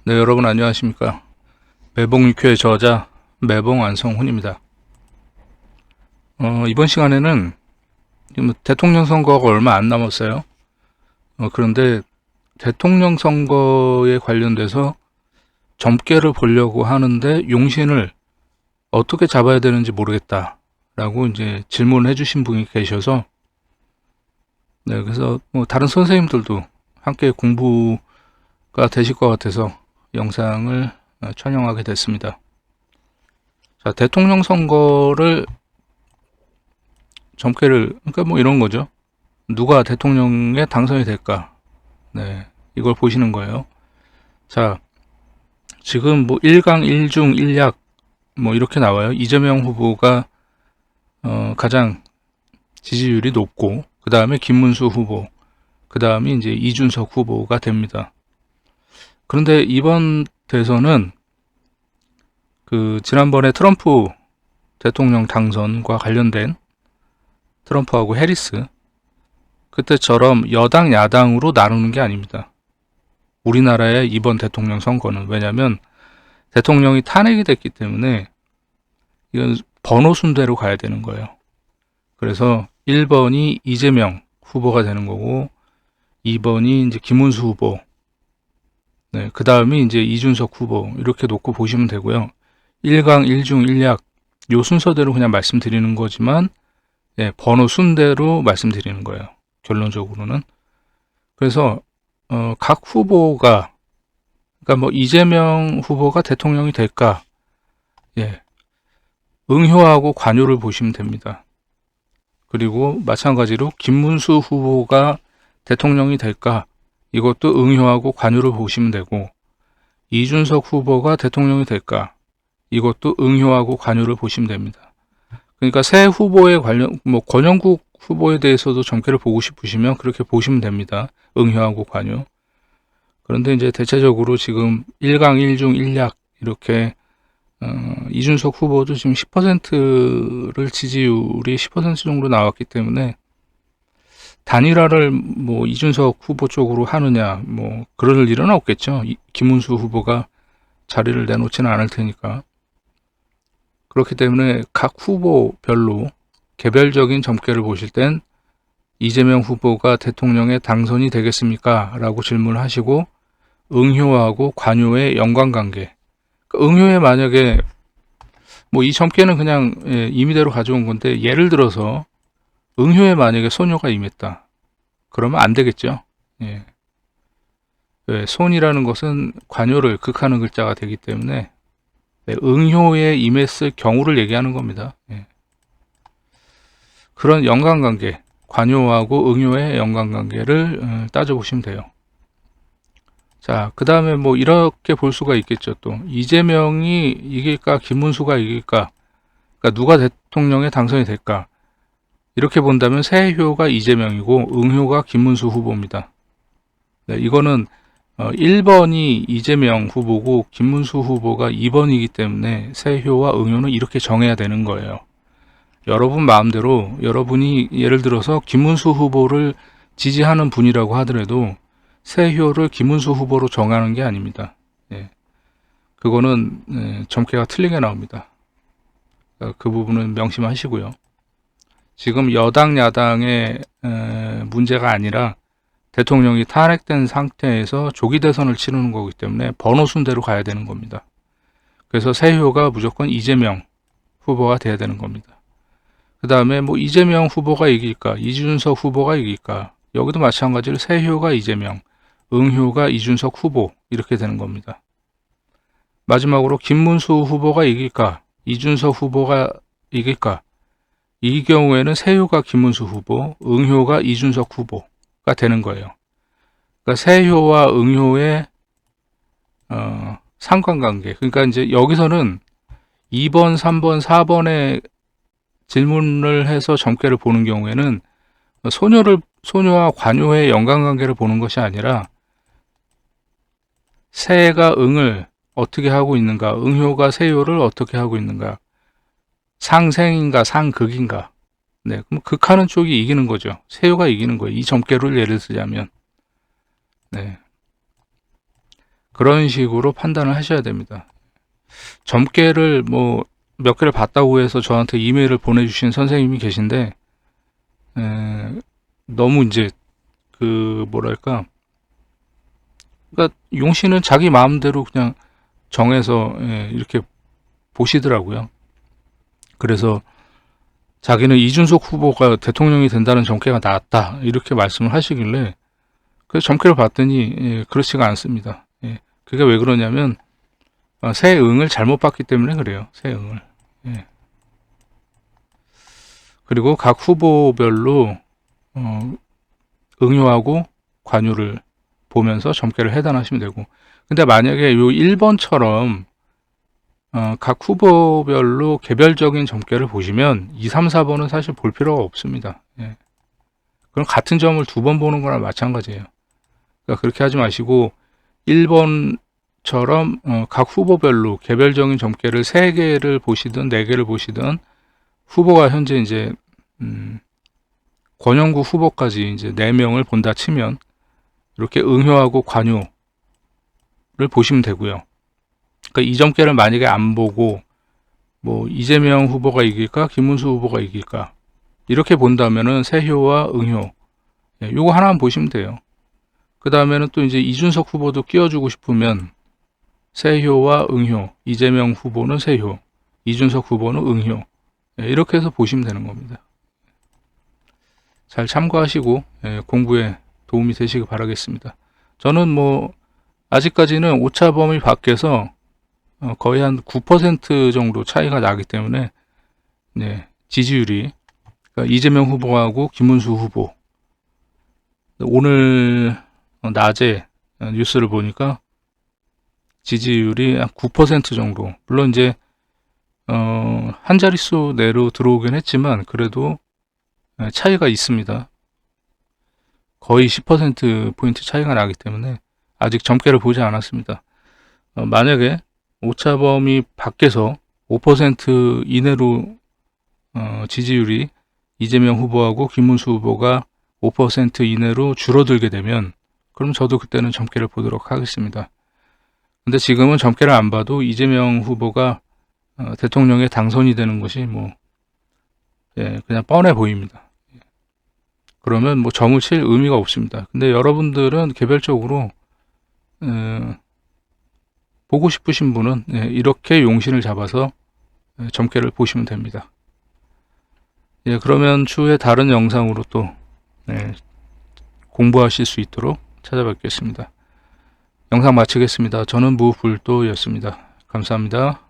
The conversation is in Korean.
네, 여러분 안녕하십니까. 매봉육회의 저자 매봉 안성훈입니다. 이번 시간에는 지금 대통령 선거가 얼마 안 남았어요. 그런데 대통령 선거에 관련돼서 점괘를 보려고 하는데 용신을 어떻게 잡아야 되는지 모르겠다라고 이제 질문을 해주신 분이 계셔서, 네, 그래서 뭐 다른 선생님들도 함께 공부가 되실 것 같아서 영상을 촬영하게 됐습니다. 자, 대통령 선거를 그러니까 뭐 이런 거죠. 누가 대통령에 당선이 될까? 네, 이걸 보시는 거예요. 자, 지금 뭐 1강 1중 1약 뭐 이렇게 나와요. 이재명 후보가 가장 지지율이 높고, 그 다음에 김문수 후보, 그 다음에 이제 이준석 후보가 됩니다. 그런데 이번 대선은 그 지난번에 트럼프 대통령 당선과 관련된 트럼프하고 해리스, 그때처럼 여당 야당으로 나누는 게 아닙니다. 우리나라의 이번 대통령 선거는, 왜냐하면 대통령이 탄핵이 됐기 때문에 이건 번호 순대로 가야 되는 거예요. 그래서 1번이 이재명 후보가 되는 거고, 2번이 이제 김문수 후보, 네, 그 다음이 이제 이준석 후보, 이렇게 놓고 보시면 되고요. 1강 1중 1약 요 순서대로 그냥 말씀드리는 거지만, 네, 번호 순대로 말씀드리는 거예요. 결론적으로는. 그래서 각 후보가, 그러니까 뭐 이재명 후보가 대통령이 될까, 예, 응효하고 관효를 보시면 됩니다. 그리고 마찬가지로 김문수 후보가 대통령이 될까, 이것도 응효하고 관효를 보시면 되고, 이준석 후보가 대통령이 될까, 이것도 응효하고 관효를 보시면 됩니다. 그러니까 새 후보에 관련, 뭐 권영국 후보에 대해서도 점괘를 보고 싶으시면 그렇게 보시면 됩니다. 응효하고 관효. 그런데 이제 대체적으로 지금 1강 1중 1약 이렇게 이준석 후보도 지금 10%를 지지율이 10% 정도 나왔기 때문에 단일화를 뭐 이준석 후보 쪽으로 하느냐, 뭐 그럴 일은 없겠죠. 김문수 후보가 자리를 내놓지는 않을 테니까. 그렇기 때문에 각 후보별로 개별적인 점괘를 보실 땐 이재명 후보가 대통령에 당선이 되겠습니까? 라고 질문을 하시고, 응효하고 관효의 연관관계. 응효에 만약에 뭐 이 점괘는 그냥 임의대로 가져온 건데, 예를 들어서 응효에 만약에 소녀가 임했다, 그러면 안 되겠죠. 예. 왜? 손이라는 것은 관효를 극하는 글자가 되기 때문에 응효에 임했을 경우를 얘기하는 겁니다. 예. 그런 연관관계, 관효하고 응효의 연관관계를 따져보시면 돼요. 자, 그 다음에 뭐 이렇게 볼 수가 있겠죠. 또 이재명이 이길까, 김문수가 이길까, 그러니까 누가 대통령에 당선이 될까, 이렇게 본다면 세효가 이재명이고 응효가 김문수 후보입니다. 네, 이거는 1번이 이재명 후보고 김문수 후보가 2번이기 때문에 세효와 응효는 이렇게 정해야 되는 거예요. 여러분 마음대로, 여러분이 예를 들어서 김문수 후보를 지지하는 분이라고 하더라도 세효를 김문수 후보로 정하는 게 아닙니다. 예. 그거는 점괘가 틀리게 나옵니다. 그 부분은 명심하시고요. 지금 여당 야당의 문제가 아니라 대통령이 탄핵된 상태에서 조기 대선을 치르는 거기 때문에 번호 순대로 가야 되는 겁니다. 그래서 세효가 무조건 이재명 후보가 돼야 되는 겁니다. 그 다음에 뭐 이재명 후보가 이길까, 이준석 후보가 이길까, 여기도 마찬가지로 세효가 이재명, 응효가 이준석 후보, 이렇게 되는 겁니다. 마지막으로 김문수 후보가 이길까, 이준석 후보가 이길까, 이 경우에는 세효가 김문수 후보, 응효가 이준석 후보가 되는 거예요. 그러니까 세효와 응효의 상관관계. 그러니까 이제 여기서는 2번, 3번, 4번의 질문을 해서 점괘를 보는 경우에는 소녀와 관효의 연관관계를 보는 것이 아니라 세가 응을 어떻게 하고 있는가, 응효가 세효를 어떻게 하고 있는가, 상생인가 상극인가. 네, 그럼 극하는 쪽이 이기는 거죠. 세효가 이기는 거예요. 이 점괘를 예를 들자면. 네. 그런 식으로 판단을 하셔야 됩니다. 점괘를 뭐 몇 개를 봤다고 해서 저한테 이메일을 보내주신 선생님이 계신데, 너무 이제 그 뭐랄까, 그러니까 용신은 자기 마음대로 그냥 정해서 이렇게 보시더라고요. 그래서 자기는 이준석 후보가 대통령이 된다는 점괘가 나왔다 이렇게 말씀을 하시길래, 그래서 점괘를 봤더니 그렇지가 않습니다. 그게 왜 그러냐면 새응을 잘못 봤기 때문에 그래요. 새응을. 그리고 각 후보별로 응요하고 관유를 보면서 점괘를 해단하시면 되고, 근데 만약에 요 1번처럼 각 후보별로 개별적인 점괘를 보시면 2, 3, 4번은 사실 볼 필요가 없습니다. 그럼 같은 점을 2번 보는 거랑 마찬가지예요. 그러니까 그렇게 하지 마시고 1번처럼 각 후보별로 개별적인 점괘를 3개를 보시든 4개를 보시든, 후보가 현재 이제 권영구 후보까지 이제 4명을 본다 치면 이렇게 응효하고 관유를 보시면 되고요. 그러니까 이 점괘를 만약에 안 보고 뭐 이재명 후보가 이길까 김문수 후보가 이길까 이렇게 본다면은 세효와 응효, 요거 하나만 보시면 돼요. 그 다음에는 또 이제 이준석 후보도 끼워주고 싶으면 세효와 응효, 이재명 후보는 세효, 이준석 후보는 응효, 이렇게 해서 보시면 되는 겁니다. 잘 참고하시고 공부에 도움이 되시기 바라겠습니다. 저는 뭐 아직까지는 오차 범위 밖에서 거의 한 9% 정도 차이가 나기 때문에 지지율이, 그러니까 이재명 후보하고 김문수 후보, 오늘 낮에 뉴스를 보니까 지지율이 한 9% 정도, 물론 이제 한 자릿수 내로 들어오긴 했지만 그래도 차이가 있습니다. 거의 10%포인트 차이가 나기 때문에 아직 점괘를 보지 않았습니다. 만약에 오차범위 밖에서 5% 이내로 지지율이 이재명 후보하고 김문수 후보가 5% 이내로 줄어들게 되면, 그럼 저도 그때는 점괘를 보도록 하겠습니다. 근데 지금은 점괘를 안 봐도 이재명 후보가 대통령에 당선이 되는 것이 뭐 그냥 뻔해 보입니다. 그러면 뭐 점을 칠 의미가 없습니다. 근데 여러분들은 개별적으로 보고 싶으신 분은 이렇게 용신을 잡아서 점괘를 보시면 됩니다. 그러면 추후에 다른 영상으로 또 공부하실 수 있도록 찾아뵙겠습니다. 영상 마치겠습니다. 저는 무불도였습니다. 감사합니다.